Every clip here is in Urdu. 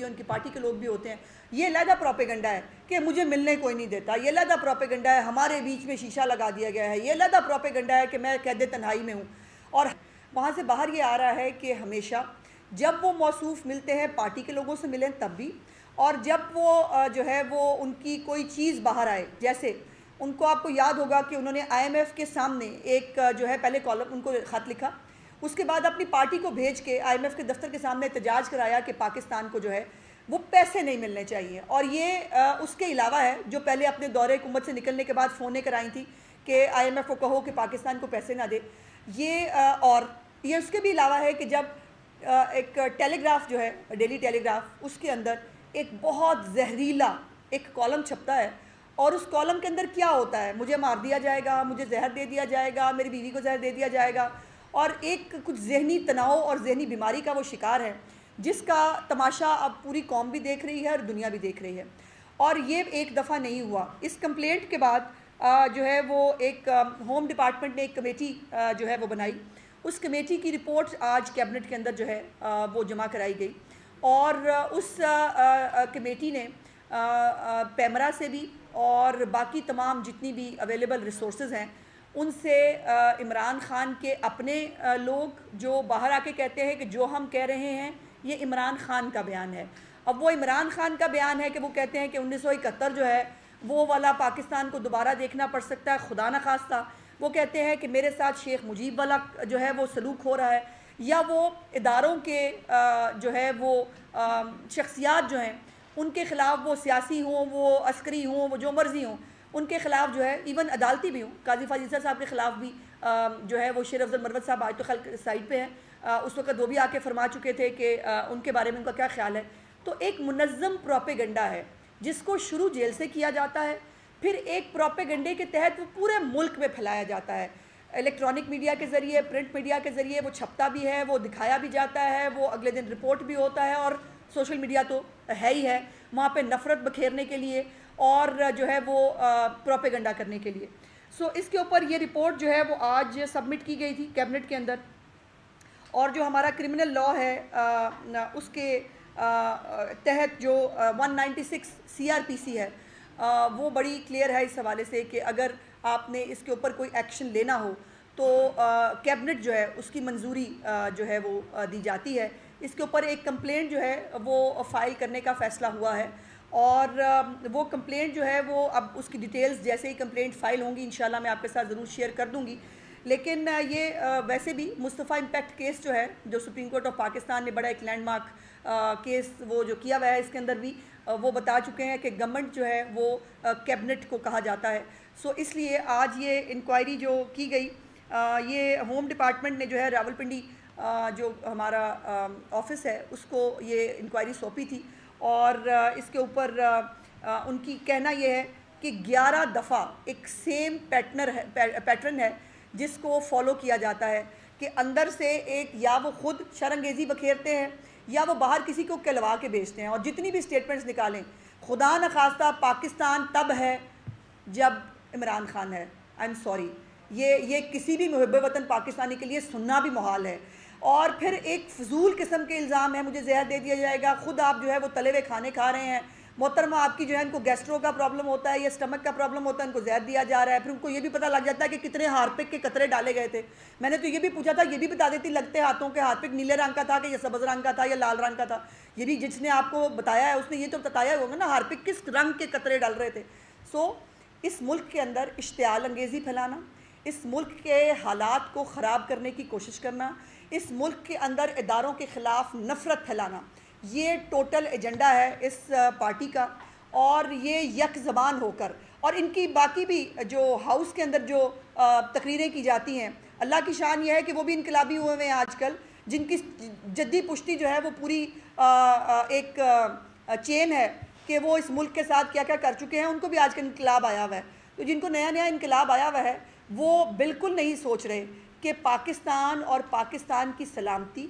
ان کی پارٹی کے لوگ بھی ہوتے ہیں، یہ علیحدہ پروپیگنڈا ہے کہ مجھے ملنے کوئی نہیں دیتا، یہ علیحدہ پروپیگنڈا ہے ہمارے بیچ میں شیشہ لگا دیا گیا ہے، یہ علیحدہ پروپیگنڈا ہے کہ میں قید تنہائی میں ہوں. اور وہاں سے باہر یہ آ رہا ہے کہ ہمیشہ جب وہ موصوف ملتے ہیں پارٹی کے لوگوں سے ملیں تب بھی، اور جب وہ جو ہے وہ ان کی کوئی چیز باہر آئے، جیسے ان کو آپ کو یاد ہوگا کہ انہوں نے IMF کے سامنے ایک جو ہے پہلے کالم ان کو خط لکھا، اس کے بعد اپنی پارٹی کو بھیج کے IMF کے دفتر کے سامنے احتجاج کرایا کہ پاکستان کو جو ہے وہ پیسے نہیں ملنے چاہیے. اور یہ اس کے علاوہ ہے جو پہلے اپنے دورے حکومت سے نکلنے کے بعد فونیں کرائی تھی کہ IMF کو کہو کہ پاکستان کو پیسے نہ دے. اور یہ اس کے بھی علاوہ ہے کہ جب ایک ٹیلی گراف جو ہے ڈیلی ٹیلی گراف، اس کے اندر ایک بہت زہریلا ایک کالم چھپتا ہے، اور اس کالم کے اندر کیا ہوتا ہے، مجھے مار دیا جائے گا، مجھے زہر دے دیا جائے گا، میری بیوی کو زہر دے دیا جائے گا، اور ایک کچھ ذہنی تناؤ اور ذہنی بیماری کا وہ شکار ہے جس کا تماشا اب پوری قوم بھی دیکھ رہی ہے اور دنیا بھی دیکھ رہی ہے. اور یہ ایک دفعہ نہیں ہوا. اس کمپلینٹ کے بعد جو ہے وہ ایک ہوم ڈپارٹمنٹ نے ایک کمیٹی جو ہے وہ بنائی. اس کمیٹی کی رپورٹ آج کیبنٹ کے اندر جو ہے وہ جمع کرائی گئی، اور اس کمیٹی نے پیمرا سے بھی اور باقی تمام جتنی بھی اویلیبل ریسورسز ہیں ان سے عمران خان کے اپنے لوگ جو باہر آ کے کہتے ہیں کہ جو ہم کہہ رہے ہیں یہ عمران خان کا بیان ہے. اب وہ عمران خان کا بیان ہے کہ وہ کہتے ہیں کہ 1971 جو ہے وہ والا پاکستان کو دوبارہ دیکھنا پڑ سکتا ہے خدا نخواستہ. وہ کہتے ہیں کہ میرے ساتھ شیخ مجیب والا جو ہے وہ سلوک ہو رہا ہے، یا وہ اداروں کے جو ہے وہ شخصیات جو ہیں ان کے خلاف، وہ سیاسی ہوں، وہ عسکری ہوں، وہ جو مرضی ہوں، ان کے خلاف جو ہے ایون عدالتی بھی ہوں. قاضی فاضل صاحب کے خلاف بھی جو ہے وہ شیر افضل مروت صاحب آج تو خلق سائٹ پہ ہیں، اس وقت وہ بھی آ کے فرما چکے تھے کہ ان کے بارے میں ان کا کیا خیال ہے. تو ایک منظم پروپیگنڈا ہے جس کو شروع جیل سے کیا جاتا ہے، پھر ایک پروپیگنڈے کے تحت وہ پورے ملک میں پھیلایا جاتا ہے، الیکٹرانک میڈیا کے ذریعے، پرنٹ میڈیا کے ذریعے وہ چھپتا بھی ہے، وہ دکھایا بھی جاتا ہے، وہ اگلے دن رپورٹ بھی ہوتا ہے، اور سوشل میڈیا تو ہے ہی ہے وہاں پہ نفرت بکھیرنے کے لیے اور جو ہے وہ پروپیگنڈا کرنے کے لیے. اس کے اوپر یہ رپورٹ جو ہے وہ آج سبمٹ کی گئی تھی کیبنٹ کے اندر، اور جو ہمارا کرمنل لا ہے اس کے تحت جو 196 CRPC ہے وہ بڑی کلیئر ہے اس حوالے سے کہ اگر آپ نے اس کے اوپر کوئی ایکشن لینا ہو تو کیبنٹ جو ہے اس کی منظوری جو ہے وہ دی جاتی ہے. اس کے اوپر ایک کمپلینٹ جو ہے وہ فائل کرنے کا فیصلہ ہوا ہے، اور وہ کمپلینٹ جو ہے وہ اب اس کی ڈیٹیلز جیسے ہی کمپلینٹ فائل ہوں گی انشاءاللہ میں آپ کے ساتھ ضرور شیئر کر دوں گی. لیکن یہ ویسے بھی مصطفیٰ امپیکٹ کیس جو ہے جو سپریم کورٹ آف پاکستان نے بڑا ایک لینڈ مارک کیس وہ جو کیا ہوا ہے، اس کے اندر بھی وہ بتا چکے ہیں کہ گورنمنٹ جو ہے وہ کیبنٹ کو کہا جاتا ہے. اس لیے آج یہ انکوائری جو کی گئی، یہ ہوم ڈپارٹمنٹ نے جو ہے راولپنڈی جو ہمارا آفس ہے اس کو یہ انکوائری سونپی تھی، اور اس کے اوپر ان کی کہنا یہ ہے کہ 11 دفعہ ایک سیم پیٹرن ہے جس کو فالو کیا جاتا ہے کہ اندر سے ایک یا وہ خود شرانگیزی بکھیرتے ہیں یا وہ باہر کسی کو کہلوا کے بیچتے ہیں. اور جتنی بھی سٹیٹمنٹس نکالیں، خدا نخواستہ پاکستان تب ہے جب عمران خان ہے. آئی ایم سوری، یہ کسی بھی محب وطن پاکستانی کے لیے سننا بھی محال ہے. اور پھر ایک فضول قسم کے الزام ہے مجھے زہر دے دیا جائے گا، خود آپ جو ہے وہ تلے ہوئے کھانے کھا رہے ہیں، محترمہ آپ کی جو ہے ان کو گیسٹرو کا پرابلم ہوتا ہے یا اسٹمک کا پرابلم ہوتا ہے، ان کو زہر دیا جا رہا ہے. پھر ان کو یہ بھی پتہ لگ جاتا ہے کہ کتنے ہارپک کے قطرے ڈالے گئے تھے. میں نے تو یہ بھی پوچھا تھا، یہ بھی بتا دیتی لگتے ہاتھوں کے ہارپک نیلے رنگ کا تھا کہ یا سبز رنگ کا تھا یا لال رنگ کا تھا. یہ بھی جس نے آپ کو بتایا ہے اس نے یہ تو بتایا ہوگا نا ہارپک کس رنگ کے قطرے ڈال رہے تھے. اس ملک کے اندر اشتعال انگیزی پھیلانا، اس ملک کے حالات کو خراب کرنے کی کوشش کرنا، اس ملک کے اندر اداروں کے خلاف نفرت پھیلانا، یہ ٹوٹل ایجنڈا ہے اس پارٹی کا. اور یہ یک زبان ہو کر، اور ان کی باقی بھی جو ہاؤس کے اندر جو تقریریں کی جاتی ہیں، اللہ کی شان یہ ہے کہ وہ بھی انقلابی ہوئے ہیں آج کل، جن کی جدی پشتی جو ہے وہ پوری ایک چین ہے کہ وہ اس ملک کے ساتھ کیا کیا کر چکے ہیں. ان کو بھی آج کل انقلاب آیا ہوا ہے. تو جن کو نیا انقلاب آیا ہوا ہے وہ بالکل نہیں سوچ رہے کہ پاکستان اور پاکستان کی سلامتی،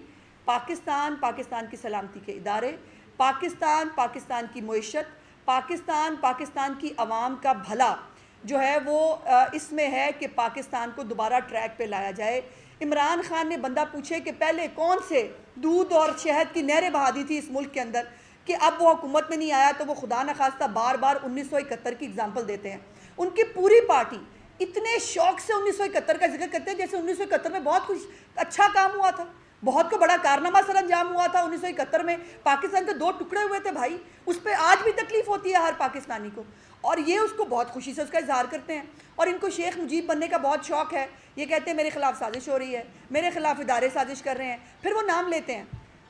پاکستان کی سلامتی کے ادارے، پاکستان کی معیشت، پاکستان کی عوام کا بھلا جو ہے وہ اس میں ہے کہ پاکستان کو دوبارہ ٹریک پہ لایا جائے. عمران خان نے بندہ پوچھے کہ پہلے کون سے دودھ اور شہد کی نہریں بہا دی تھی اس ملک کے اندر کہ اب وہ حکومت میں نہیں آیا تو وہ خدا نخواستہ بار بار 1971 کی اگزامپل دیتے ہیں. ان کی پوری پارٹی اتنے شوق سے 1971 کا ذکر کرتے ہیں جیسے 1971 میں بہت کچھ اچھا کام ہوا تھا, بہت کو بڑا کارنامہ سر انجام ہوا تھا 1971 میں. پاکستان کے 2 ٹکڑے ہوئے تھے بھائی, اس پہ آج بھی تکلیف ہوتی ہے ہر پاکستانی کو, اور یہ اس کو بہت خوشی سے اس کا اظہار کرتے ہیں. اور ان کو شیخ مجیب بننے کا بہت شوق ہے, یہ کہتے ہیں میرے خلاف سازش ہو رہی ہے, میرے خلاف ادارے سازش کر رہے ہیں, پھر وہ نام لیتے ہیں.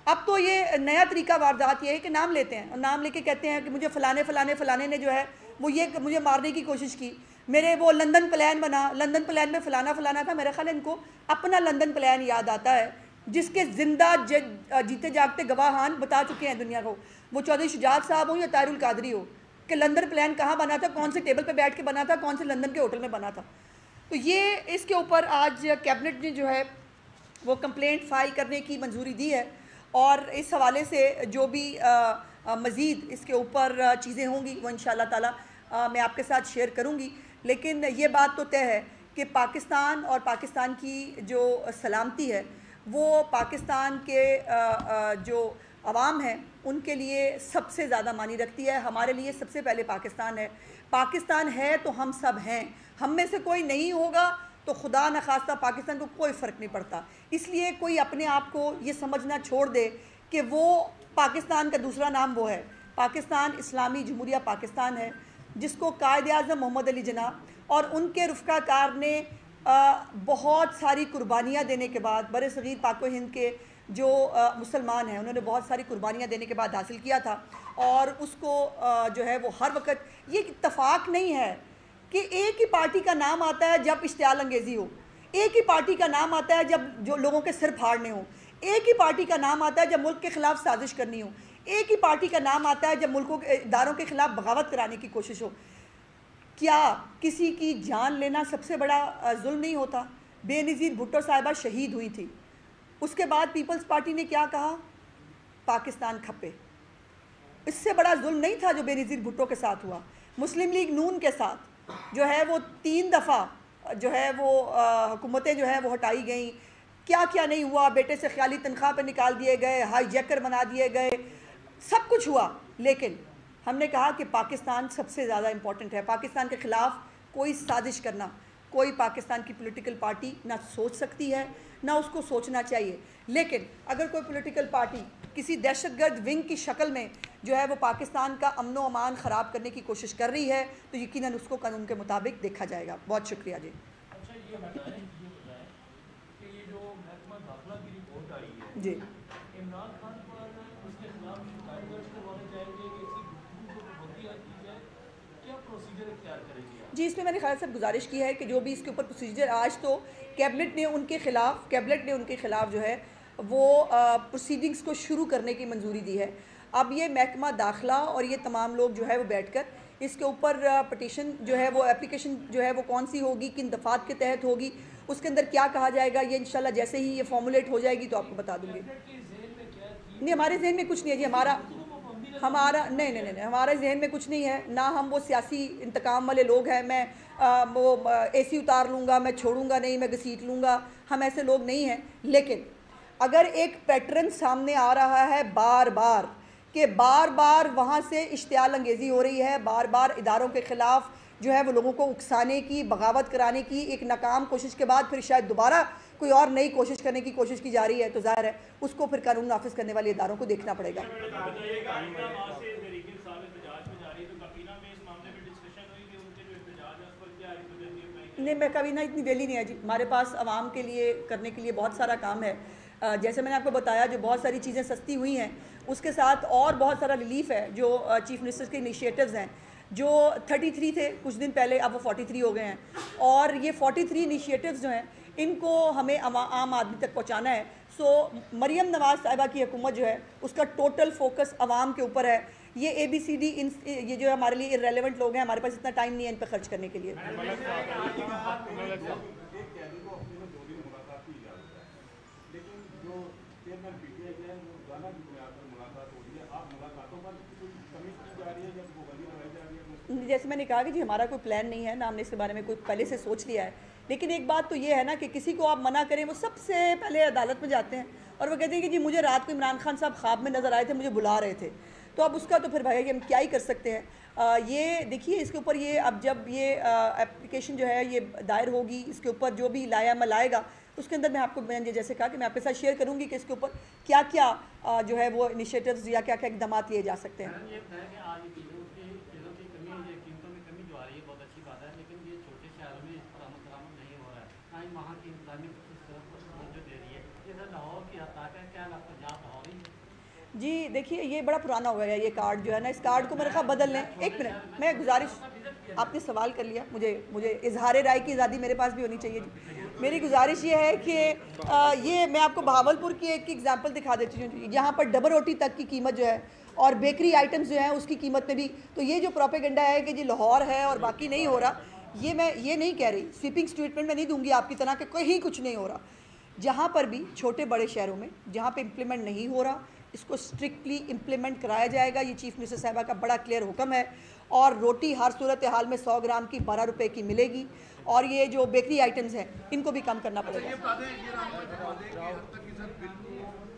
اب تو یہ نیا طریقہ واردات یہ ہے کہ نام لیتے ہیں, اور نام لے کے کہتے ہیں کہ مجھے فلانے نے جو ہے وہ یہ مجھے مارنے کی کوشش کی, میرے وہ لندن پلان بنا, لندن پلان میں فلانا تھا. میرا خیال ہے ان کو اپنا لندن پلان یاد آتا ہے جس کے زندہ جیتے جاگتے گواہان بتا چکے ہیں دنیا کو, وہ چودھری شجاعت صاحب ہوں یا طاہر القادری ہو, کہ لندن پلان کہاں بنا تھا, کون سے ٹیبل پہ بیٹھ کے بنا تھا, کون سے لندن کے ہوٹل میں بنا تھا. تو یہ اس کے اوپر آج کیبنٹ نے جو ہے وہ کمپلینٹ فائل کرنے کی منظوری دی ہے, اور اس حوالے سے جو بھی مزید اس کے اوپر چیزیں ہوں گی وہ انشاءاللہ تعالی میں آپ کے ساتھ شیئر کروں گی. لیکن یہ بات تو طے ہے کہ پاکستان اور پاکستان کی جو سلامتی ہے وہ پاکستان کے جو عوام ہیں ان کے لیے سب سے زیادہ معنی رکھتی ہے. ہمارے لیے سب سے پہلے پاکستان ہے. پاکستان ہے تو ہم سب ہیں, ہم میں سے کوئی نہیں ہوگا تو خدا نخواستہ پاکستان کو کوئی فرق نہیں پڑتا. اس لیے کوئی اپنے آپ کو یہ سمجھنا چھوڑ دے کہ وہ پاکستان کا دوسرا نام وہ ہے. پاکستان اسلامی جمہوریہ پاکستان ہے, جس کو قائد اعظم محمد علی جناح اور ان کے رفقا کار نے بہت ساری قربانیاں دینے کے بعد, بر صغیر پاک و ہند کے جو مسلمان ہیں انہوں نے بہت ساری قربانیاں دینے کے بعد حاصل کیا تھا. اور اس کو جو ہے وہ ہر وقت یہ اتفاق نہیں ہے کہ ایک ہی پارٹی کا نام آتا ہے جب اشتعال انگیزی ہو, ایک ہی پارٹی کا نام آتا ہے جب جو لوگوں کے سر پھاڑنے ہوں, ایک ہی پارٹی کا نام آتا ہے جب ملک کے خلاف سازش کرنی ہو, ایک ہی پارٹی کا نام آتا ہے جب ملکوں کے اداروں کے خلاف بغاوت کرانے کی کوشش ہو. کیا کسی کی جان لینا سب سے بڑا ظلم نہیں ہوتا؟ بے نظیر بھٹو صاحبہ شہید ہوئی تھی, اس کے بعد پیپلز پارٹی نے کیا کہا, پاکستان کھپے. اس سے بڑا ظلم نہیں تھا جو بے نظیر بھٹو کے ساتھ ہوا. مسلم لیگ نون کے ساتھ جو ہے وہ 3 دفعہ جو ہے وہ حکومتیں جو ہے وہ ہٹائی گئیں, کیا کیا نہیں ہوا, بیٹے سے خیالی تنخواہ پہ نکال دیے گئے, ہائی جیکر بنا دیے گئے, سب کچھ ہوا. لیکن ہم نے کہا کہ پاکستان سب سے زیادہ امپورٹنٹ ہے. پاکستان کے خلاف کوئی سازش کرنا کوئی پاکستان کی پولیٹیکل پارٹی نہ سوچ سکتی ہے, نہ اس کو سوچنا چاہیے. لیکن اگر کوئی پولیٹیکل پارٹی کسی دہشت گرد ونگ کی شکل میں جو ہے وہ پاکستان کا امن و امان خراب کرنے کی کوشش کر رہی ہے تو یقیناً اس کو قانون کے مطابق دیکھا جائے گا. بہت شکریہ جی. اچھا یہ بتائیں کہ یہ جو محکمہ داخلہ کی رپورٹ آئی ہے جی, عمران خان پر اس کے خلاف شکایت درج کروانے جائیں گے کہ اس کی گفتگو کو پابندی عائد کی جائے, کیا پروسیجر اختیار کریں گے آپ؟ جی اس میں میں نے خیال سے گزارش کی ہے کہ جو بھی اس کے اوپر پروسیجر, آج تو کیبنٹ نے ان کے خلاف جو ہے وہ پروسیڈنگز کو شروع کرنے کی منظوری دی ہے. اب یہ محکمہ داخلہ اور یہ تمام لوگ جو ہے وہ بیٹھ کر اس کے اوپر پٹیشن جو ہے وہ اپلیکیشن جو ہے وہ کون سی ہوگی, کن دفعات کے تحت ہوگی, اس کے اندر کیا کہا جائے گا, یہ انشاءاللہ جیسے ہی یہ فارمولیٹ ہو جائے گی تو آپ کو بتا دوں گی. نہیں ہمارے ذہن میں کچھ نہیں ہے جی, ہمارا نہیں ہمارے ذہن میں کچھ نہیں ہے, نہ ہم وہ سیاسی انتقام والے لوگ ہیں. میں وہ اے سی اتار لوں گا, میں چھوڑوں گا نہیں, میں گھسیٹ لوں گا, ہم ایسے لوگ نہیں ہیں. لیکن اگر ایک پیٹرن سامنے آ رہا ہے بار بار کہ بار بار وہاں سے اشتعال انگیزی ہو رہی ہے, بار بار اداروں کے خلاف جو ہے وہ لوگوں کو اکسانے کی, بغاوت کرانے کی ایک ناکام کوشش کے بعد پھر شاید دوبارہ کوئی اور نئی کوشش کرنے کی کوشش کی جا رہی ہے, تو ظاہر ہے اس کو پھر قانون نافذ کرنے والے اداروں کو دیکھنا پڑے گا. نہیں میں کبھی نہ اتنی ویلی نہیں ہے جی, ہمارے پاس عوام کے لیے کرنے کے لیے بہت سارا کام ہے. جیسے میں نے آپ کو بتایا جو بہت ساری چیزیں سستی ہوئی ہیں, اس کے ساتھ اور بہت سارا ریلیف ہے جو چیف منسٹر کے انیشیٹوز ہیں, جو 33 تھے کچھ دن پہلے, اب وہ 43 ہو گئے ہیں. اور یہ 43 انیشیٹوز جو ہیں ان کو ہمیں عام آدمی تک پہنچانا ہے. سو مریم نواز صاحبہ کی حکومت جو ہے اس کا ٹوٹل فوکس عوام کے اوپر ہے. یہ ABCD یہ جو ہمارے لیے ارریلیونٹ لوگ ہیں, ہمارے پاس اتنا ٹائم نہیں ہے ان پہ خرچ کرنے کے لیے. جیسے میں نے کہا کہ جی ہمارا کوئی پلان نہیں ہے, نہ ہم نے اس کے بارے میں کوئی پہلے سے سوچ لیا ہے. لیکن ایک بات تو یہ ہے نا کہ کسی کو آپ منع کریں, وہ سب سے پہلے عدالت میں جاتے ہیں اور وہ کہتے ہیں کہ جی مجھے رات کو عمران خان صاحب خواب میں نظر آئے تھے, مجھے بلا رہے تھے. تو اب اس کا تو پھر بھائی ہم کیا ہی کر سکتے ہیں. یہ دیکھیے اس کے اوپر یہ اب جب یہ اپلیکیشن جو ہے یہ دائر ہوگی, اس کے اوپر جو بھی لایا عمل آئے گا اس کے اندر میں آپ کو جیسے کہا کہ میں آپ کے ساتھ شیئر کروں گی کہ اس کے اوپر کیا کیا جو ہے وہ انیشیٹوز یا کیا کیا اقدامات لیے جا سکتے ہیں. یہ ہے کہ آج چیزوں کی کمی, یہ قیمتوں میں کمی جو آ رہی ہے بہت اچھی بات ہے, لیکن یہ چھوٹے شہروں میں اس پر عمل درآمد نہیں ہو رہا ہے, نہ ہی وہاں کی انتظامیہ اس طرف پر توجہ دے رہی ہے. یہ سر لاہور کی حد تک ہے, کیا پنجاب لاہور ہی؟ جی دیکھیے یہ بڑا پرانا ہو گیا ہے یہ کارڈ جو ہے نا, اس کارڈ کو میرے خواہ بدل لیں. ایک منٹ میں گزارش, آپ نے سوال کر لیا, مجھے اظہار رائے کی آزادی میرے پاس بھی ہونی چاہیے. جی میری گزارش یہ ہے کہ یہ میں آپ کو بہاولپور کی ایک ایگزامپل دکھا دیتی ہوں جہاں پر ڈبل روٹی تک کی قیمت جو ہے اور بیکری آئٹمز جو ہیں اس کی قیمت میں بھی. تو یہ جو پروپیگنڈا ہے کہ جی لاہور ہے اور باقی نہیں ہو رہا, یہ میں یہ نہیں کہہ رہی, سویپنگ سٹیٹمنٹ میں نہیں دوں گی آپ کی طرح کہ کہیں کچھ نہیں ہو رہا. جہاں پر بھی چھوٹے بڑے شہروں میں جہاں پہ امپلیمنٹ نہیں ہو رہا اس کو اسٹرکٹلی امپلیمنٹ کرایا جائے گا. یہ چیف منسٹر صاحبہ کا بڑا کلیئر حکم ہے. اور روٹی ہر صورت حال میں 100 گرام کی 12 روپے کی ملے گی, اور یہ جو بیکری آئٹمز ہیں ان کو بھی کم کرنا پڑے گا.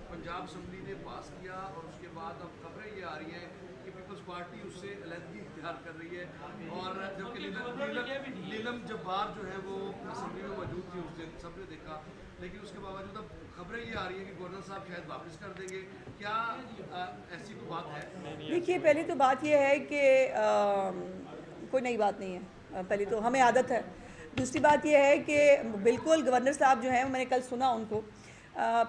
پنجاب اسمبلی نے پاس کیا اور اس کے بعد اب خبریں یہ آ رہی ہیں کہ پیپلز پارٹی اس سے علیحدگی اختیار کر رہی ہے, اور جبکہ نیلم جبار جو ہے وہ اسمبلی میں موجود تھی اس دن, سب نے دیکھا, لیکن اس کے باوجود اب خبریں یہ آ رہی ہیں کہ گورنر صاحب شاید واپس کر دیں گے. کیا ایسی کوئی بات ہے؟ دیکھیے پہلی تو بات یہ ہے کہ کوئی نئی بات نہیں ہے, پہلی تو ہمیں عادت ہے. دوسری بات یہ ہے کہ بالکل گورنر صاحب جو ہیں میں نے کل سنا ان کو,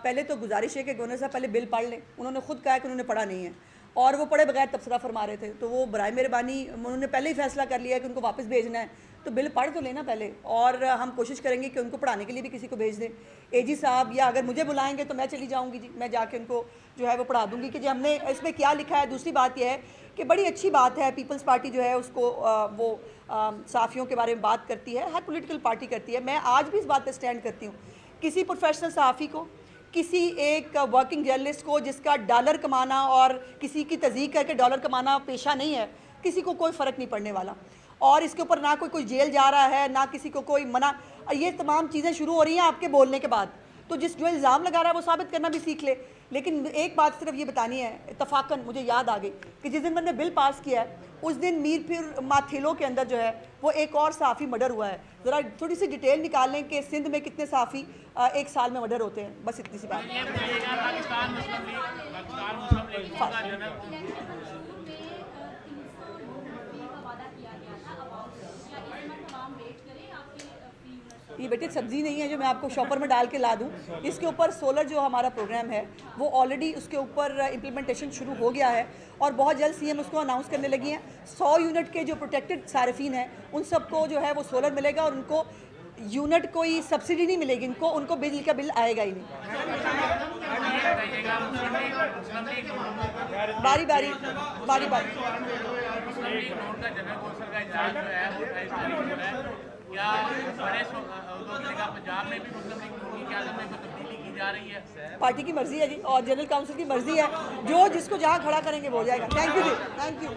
پہلے تو گزارش ہے کہ گورنر صاحب پہلے بل پڑھ لیں. انہوں نے خود کہا کہ انہوں نے پڑھا نہیں ہے اور وہ پڑھے بغیر تبصرہ فرما رہے تھے, تو وہ برائے مہربانی انہوں نے پہلے ہی فیصلہ کر لیا کہ ان کو واپس بھیجنا ہے, تو بل پڑھ تو لینا پہلے, اور ہم کوشش کریں گے کہ ان کو پڑھانے کے لیے بھی کسی کو بھیج دیں. اے جی صاحب یا اگر مجھے بلائیں گے تو میں چلی جاؤں گی, جی میں جا کے ان کو جو ہے وہ پڑھا دوں گی کہ جی ہم نے اس میں کیا لکھا ہے. دوسری بات یہ ہے کہ بڑی اچھی بات ہے پیپلز پارٹی جو ہے اس کو وہ صحافیوں کے بارے میں بات کرتی ہے, ہر پولیٹیکل پارٹی کرتی ہے. میں آج بھی اس بات پہ اسٹینڈ کرتی ہوں, کسی پروفیشنل صحافی کو, کسی ایک ورکنگ جرنلسٹ کو جس کا ڈالر کمانا اور کسی کی تصدیق کر کے ڈالر کمانا پیشہ نہیں ہے, کسی کو کوئی فرق نہیں پڑنے والا. اور اس کے اوپر نہ کوئی جیل جا رہا ہے, نہ کسی کو کوئی منع. یہ تمام چیزیں شروع ہو رہی ہیں آپ کے بولنے کے بعد, تو جو الزام لگا رہا ہے وہ ثابت کرنا بھی سیکھ لے. لیکن ایک بات صرف یہ بتانی ہے, اتفاقاً مجھے یاد آ گئی کہ جس دن میں نے بل پاس کیا ہے اس دن میر پھر ماتھیلو کے اندر جو ہے وہ ایک اور صحافی مرڈر ہوا ہے. ذرا تھوڑی سی ڈیٹیل نکال لیں کہ سندھ میں کتنے صحافی ایک سال میں مرڈر ہوتے ہیں, بس اتنی سی بات. یہ بیٹے سبزی نہیں ہے جو میں آپ کو شاپر میں ڈال کے لا دوں. اس کے اوپر سولر جو ہمارا پروگرام ہے وہ آلریڈی اس کے اوپر امپلیمنٹیشن شروع ہو گیا ہے, اور بہت جلد سی ایم اس کو اناؤنس کرنے لگی ہیں. 100 یونٹ کے جو پروٹیکٹڈ صارفین ہیں ان سب کو جو ہے وہ سولر ملے گا, اور ان کو یونٹ کوئی سبسڈی نہیں ملے گی, ان کو بجلی کا بل آئے گا ہی نہیں. باری باری باری باری پارٹی کی مرضی ہے جی, اور جنرل کاؤنسل کی مرضی ہے, جو جس کو جہاں کھڑا کریں گے وہ ہو جائے گا. تھینک یو جی, تھینک یو.